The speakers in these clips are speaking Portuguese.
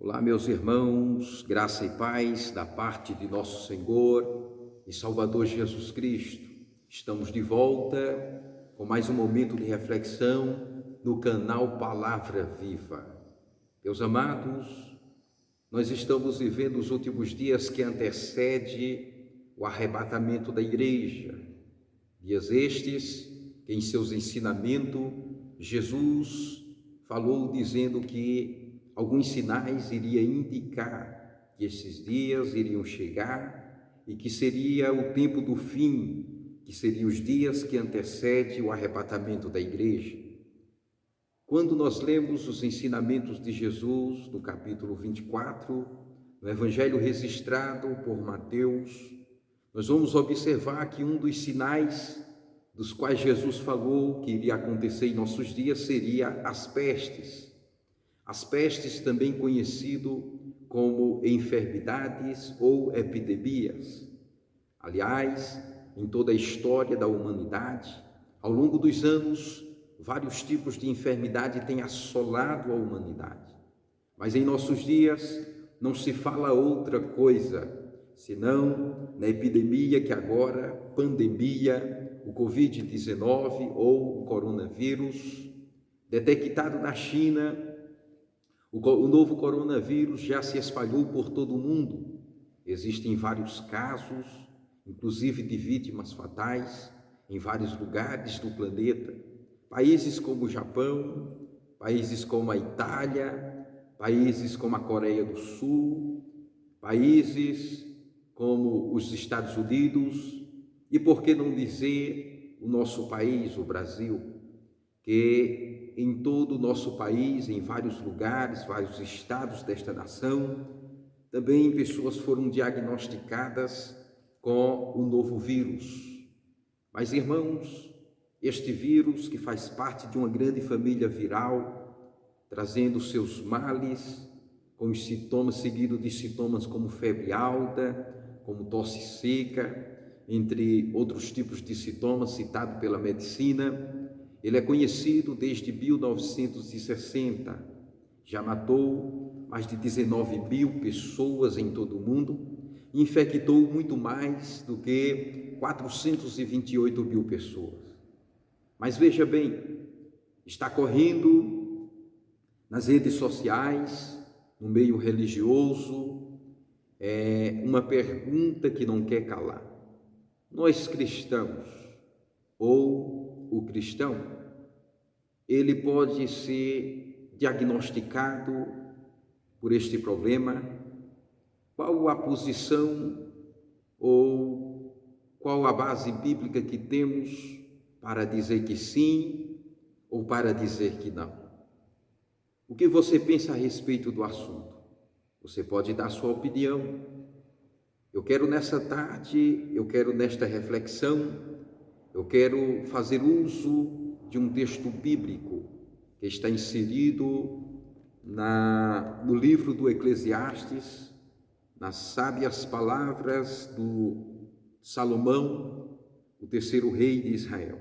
Olá, meus irmãos, graça e paz da parte de nosso Senhor e Salvador Jesus Cristo. Estamos de volta com mais um momento de reflexão no canal Palavra Viva. Meus amados, nós estamos vivendo os últimos dias que antecede o arrebatamento da igreja. Dias estes que em seus ensinamentos Jesus falou dizendo que alguns sinais iriam indicar que esses dias iriam chegar e que seria o tempo do fim, que seriam os dias que antecedem o arrebatamento da igreja. Quando nós lemos os ensinamentos de Jesus, no capítulo 24, no Evangelho registrado por Mateus, nós vamos observar que um dos sinais dos quais Jesus falou que iria acontecer em nossos dias seria as pestes. As pestes, também conhecido como enfermidades ou epidemias. Aliás, em toda a história da humanidade, ao longo dos anos, vários tipos de enfermidade têm assolado a humanidade. Mas em nossos dias não se fala outra coisa, senão na epidemia que agora, pandemia, o Covid-19 ou o coronavírus, detectado na China. O novo coronavírus já se espalhou por todo o mundo. Existem vários casos, inclusive de vítimas fatais, em vários lugares do planeta. Países como o Japão, países como a Itália, países como a Coreia do Sul, países como os Estados Unidos e, por que não dizer, o nosso país, o Brasil, que em todo o nosso país, em vários lugares, vários estados desta nação, também pessoas foram diagnosticadas com o novo vírus. Mas, irmãos, este vírus, que faz parte de uma grande família viral, trazendo seus males, com os sintomas seguidos de sintomas como febre alta, como tosse seca, entre outros tipos de sintomas citados pela medicina. Ele é conhecido desde 1960, já matou mais de 19 mil pessoas em todo o mundo, infectou muito mais do que 428 mil pessoas. Mas veja bem, está correndo nas redes sociais, no meio religioso, uma pergunta que não quer calar. Nós cristãos, ou o cristão, ele pode ser diagnosticado por este problema? Qual a posição ou qual a base bíblica que temos para dizer que sim ou para dizer que não? O que você pensa a respeito do assunto? Você pode dar sua opinião. Eu quero nesta reflexão, eu quero fazer uso de um texto bíblico que está inserido no livro do Eclesiastes, nas sábias palavras do Salomão, o terceiro rei de Israel.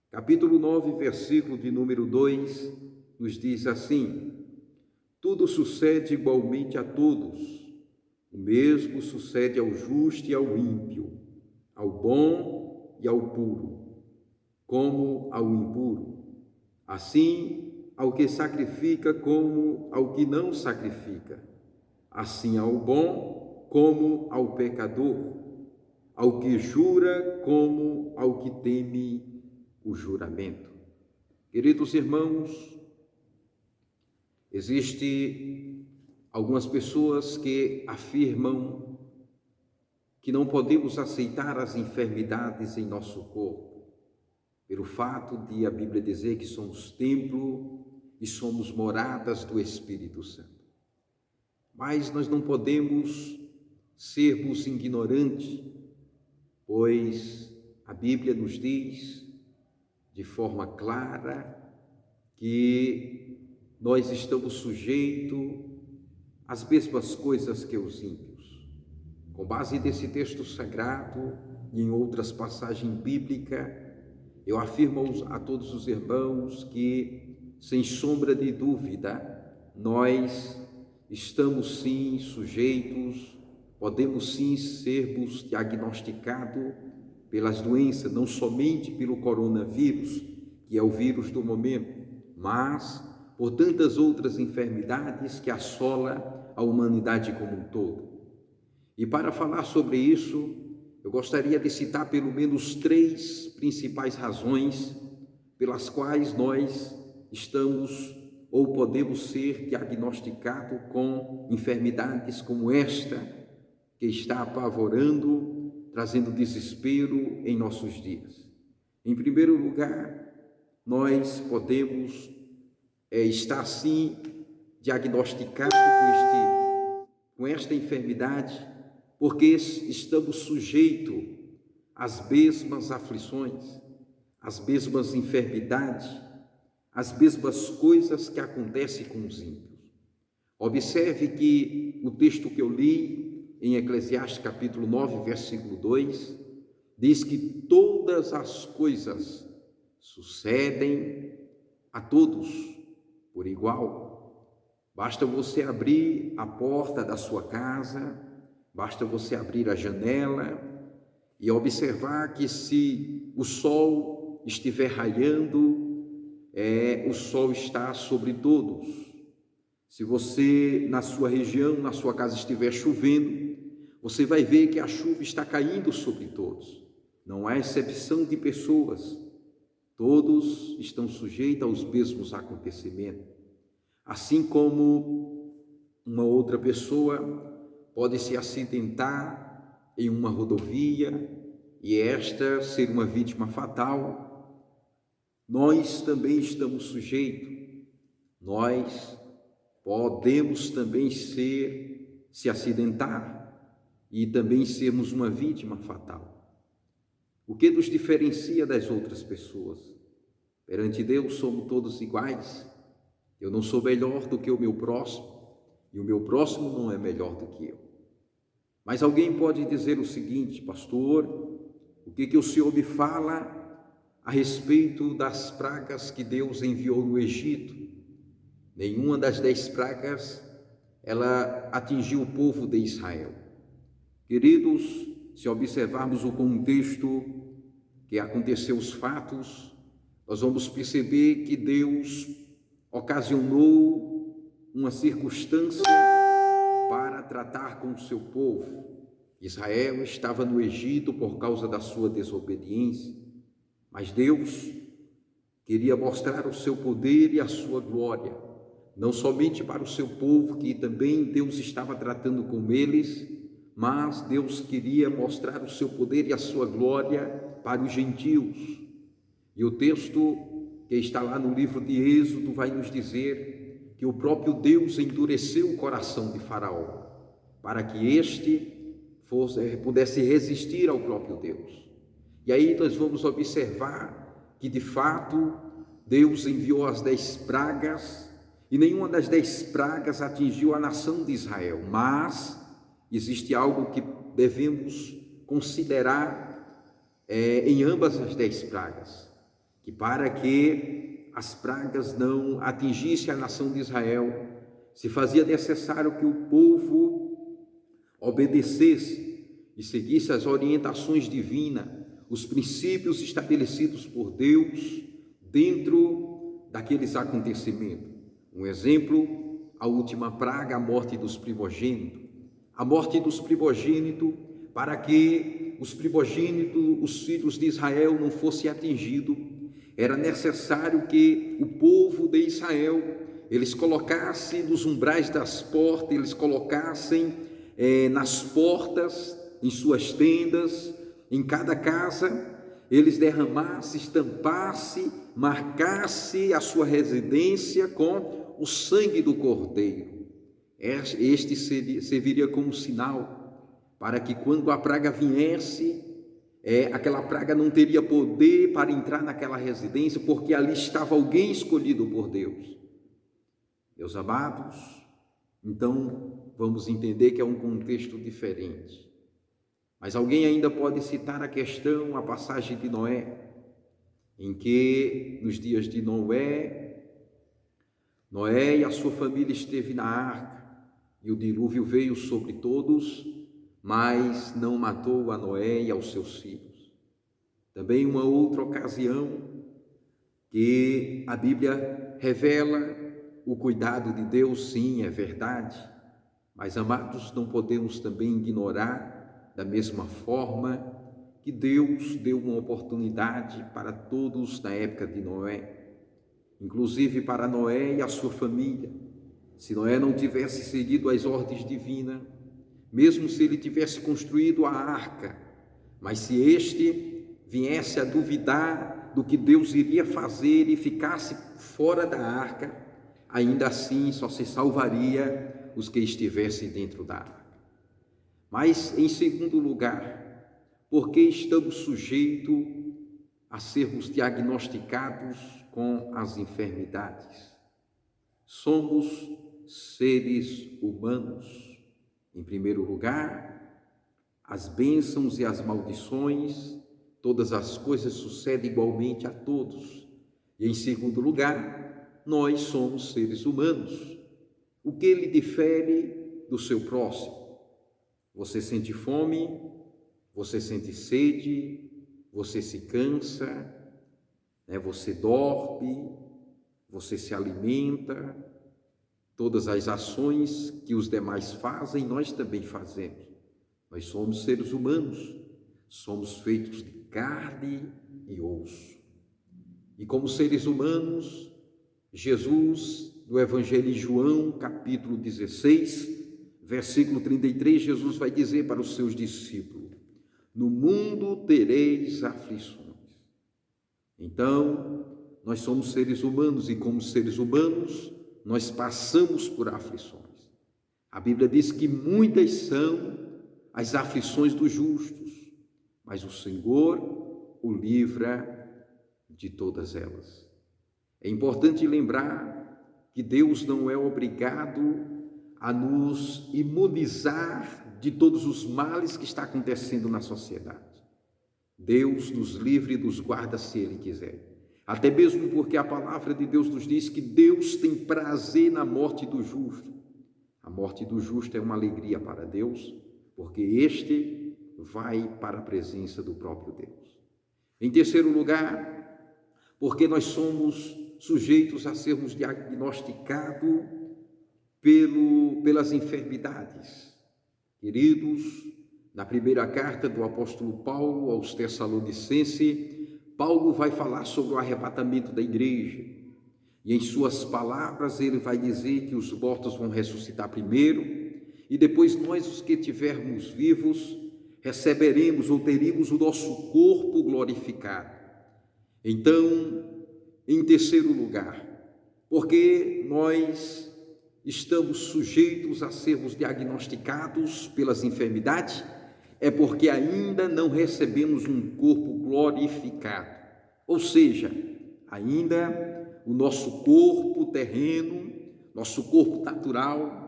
Capítulo 9, versículo de número 2, nos diz assim: tudo sucede igualmente a todos, o mesmo sucede ao justo e ao ímpio, ao bom e ao puro, como ao impuro, assim ao que sacrifica como ao que não sacrifica, assim ao bom como ao pecador, ao que jura como ao que teme o juramento. Queridos irmãos, existem algumas pessoas que afirmam que não podemos aceitar as enfermidades em nosso corpo, pelo fato de a Bíblia dizer que somos templo e somos moradas do Espírito Santo. Mas nós não podemos sermos ignorantes, pois a Bíblia nos diz de forma clara que nós estamos sujeitos às mesmas coisas que os ímpios. Com base nesse texto sagrado e em outras passagens bíblicas, eu afirmo a todos os irmãos que, sem sombra de dúvida, nós estamos sim sujeitos, podemos sim sermos diagnosticados pelas doenças, não somente pelo coronavírus, que é o vírus do momento, mas por tantas outras enfermidades que assola a humanidade como um todo. E para falar sobre isso, eu gostaria de citar pelo menos 3 principais razões pelas quais nós estamos ou podemos ser diagnosticados com enfermidades como esta, que está apavorando, trazendo desespero em nossos dias. Em primeiro lugar, nós podemos estar sim diagnosticados com esta enfermidade, porque estamos sujeitos às mesmas aflições, às mesmas enfermidades, às mesmas coisas que acontecem com os ímpios. Observe que o texto que eu li em Eclesiastes capítulo 9, versículo 2, diz que todas as coisas sucedem a todos por igual. Basta você abrir a porta da sua casa, basta você abrir a janela e observar que se o sol estiver raiando, o sol está sobre todos. Se você, na sua região, na sua casa estiver chovendo, você vai ver que a chuva está caindo sobre todos. Não há exceção de pessoas. Todos estão sujeitos aos mesmos acontecimentos. Assim como uma outra pessoa pode se acidentar em uma rodovia e esta ser uma vítima fatal, nós também estamos sujeitos. Nós podemos também se acidentar e também sermos uma vítima fatal. O que nos diferencia das outras pessoas? Perante Deus somos todos iguais. Eu não sou melhor do que o meu próximo e o meu próximo não é melhor do que eu. Mas alguém pode dizer o seguinte: pastor, o que o senhor me fala a respeito das pragas que Deus enviou no Egito? Nenhuma das 10 pragas ela atingiu o povo de Israel. Queridos, se observarmos o contexto que aconteceu os fatos, nós vamos perceber que Deus ocasionou uma circunstância para tratar com o seu povo. Israel estava no Egito por causa da sua desobediência, mas Deus queria mostrar o seu poder e a sua glória, não somente para o seu povo, que também Deus estava tratando com eles, mas Deus queria mostrar o seu poder e a sua glória para os gentios. E o texto que está lá no livro de Êxodo vai nos dizer que o próprio Deus endureceu o coração de Faraó, para que este pudesse resistir ao próprio Deus. E aí nós vamos observar que de fato Deus enviou as 10 pragas, e nenhuma das 10 pragas atingiu a nação de Israel, mas existe algo que devemos considerar em ambas as 10 pragas, que para que as pragas não atingissem a nação de Israel, se fazia necessário que o povo obedecesse e seguisse as orientações divinas, os princípios estabelecidos por Deus dentro daqueles acontecimentos. Um exemplo, a última praga, a morte dos primogênitos. A morte dos primogênitos, para que os primogênitos, os filhos de Israel, não fossem atingidos, era necessário que o povo de Israel, eles colocassem nos umbrais das portas, eles colocassem nas portas, em suas tendas, em cada casa, eles derramassem, estampassem, marcassem a sua residência com o sangue do cordeiro. Este serviria como sinal para que quando a praga viesse, aquela praga não teria poder para entrar naquela residência, porque ali estava alguém escolhido por Deus. Meus amados, então vamos entender que é um contexto diferente. Mas alguém ainda pode citar a questão, a passagem de Noé, em que nos dias de Noé e a sua família esteve na arca, e o dilúvio veio sobre todos, mas não matou a Noé e aos seus filhos. Também uma outra ocasião que a Bíblia revela o cuidado de Deus, sim, é verdade, mas, amados, não podemos também ignorar, da mesma forma, que Deus deu uma oportunidade para todos na época de Noé, inclusive para Noé e a sua família. Se Noé não tivesse seguido as ordens divinas, mesmo se ele tivesse construído a arca, mas se este viesse a duvidar do que Deus iria fazer e ficasse fora da arca, ainda assim só se salvaria os que estivessem dentro da arca. Mas, em segundo lugar, porque estamos sujeitos a sermos diagnosticados com as enfermidades. Somos seres humanos. Em primeiro lugar, as bênçãos e as maldições, todas as coisas sucedem igualmente a todos. E em segundo lugar, nós somos seres humanos. O que ele difere do seu próximo? Você sente fome, você sente sede, você se cansa, você dorme, você se alimenta. Todas as ações que os demais fazem, nós também fazemos. Nós somos seres humanos, somos feitos de carne e osso. E como seres humanos, Jesus, no Evangelho de João, capítulo 16, versículo 33, Jesus vai dizer para os seus discípulos: no mundo tereis aflições. Então, nós somos seres humanos e, como seres humanos, nós passamos por aflições. A Bíblia diz que muitas são as aflições dos justos, mas o Senhor o livra de todas elas. É importante lembrar que Deus não é obrigado a nos imunizar de todos os males que está acontecendo na sociedade. Deus nos livre e nos guarda se Ele quiser. Até mesmo porque a palavra de Deus nos diz que Deus tem prazer na morte do justo. A morte do justo é uma alegria para Deus, porque este vai para a presença do próprio Deus. Em terceiro lugar, porque nós somos sujeitos a sermos diagnosticados pelas enfermidades. Queridos, na primeira carta do apóstolo Paulo aos Tessalonicenses, Paulo vai falar sobre o arrebatamento da igreja. E em suas palavras ele vai dizer que os mortos vão ressuscitar primeiro, e depois nós, os que estivermos vivos, receberemos ou teremos o nosso corpo glorificado. Então, em terceiro lugar, porque nós estamos sujeitos a sermos diagnosticados pelas enfermidades, é porque ainda não recebemos um corpo glorificado. Ou seja, ainda o nosso corpo terreno, nosso corpo natural,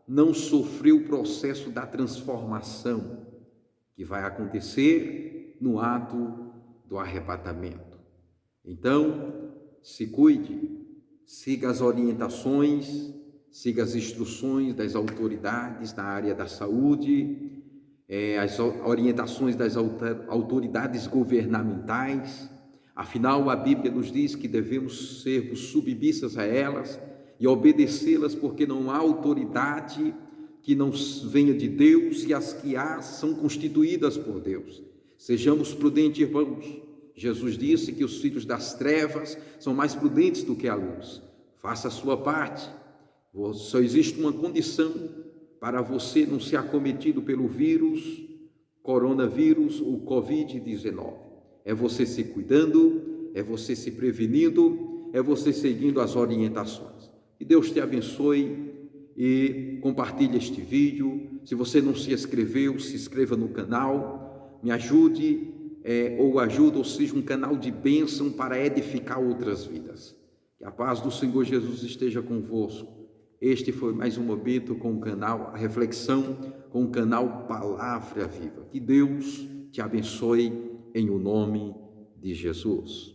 não sofreu o processo da transformação que vai acontecer no ato do arrebatamento. Então, se cuide, siga as orientações, siga as instruções das autoridades na área da saúde, as orientações das autoridades governamentais. Afinal, a Bíblia nos diz que devemos sermos submissas a elas e obedecê-las, porque não há autoridade que não venha de Deus, e as que há são constituídas por Deus. Sejamos prudentes, irmãos. Jesus disse que os filhos das trevas são mais prudentes do que a luz. Faça a sua parte. Só existe uma condição para você não ser acometido pelo vírus, coronavírus, o Covid-19. É você se cuidando, é você se prevenindo, é você seguindo as orientações. Que Deus te abençoe e compartilhe este vídeo. Se você não se inscreveu, se inscreva no canal, me ajude, ou seja, um canal de bênção para edificar outras vidas. Que a paz do Senhor Jesus esteja convosco. Este foi mais um momento com o canal, a reflexão com o canal Palavra Viva. Que Deus te abençoe em o nome de Jesus.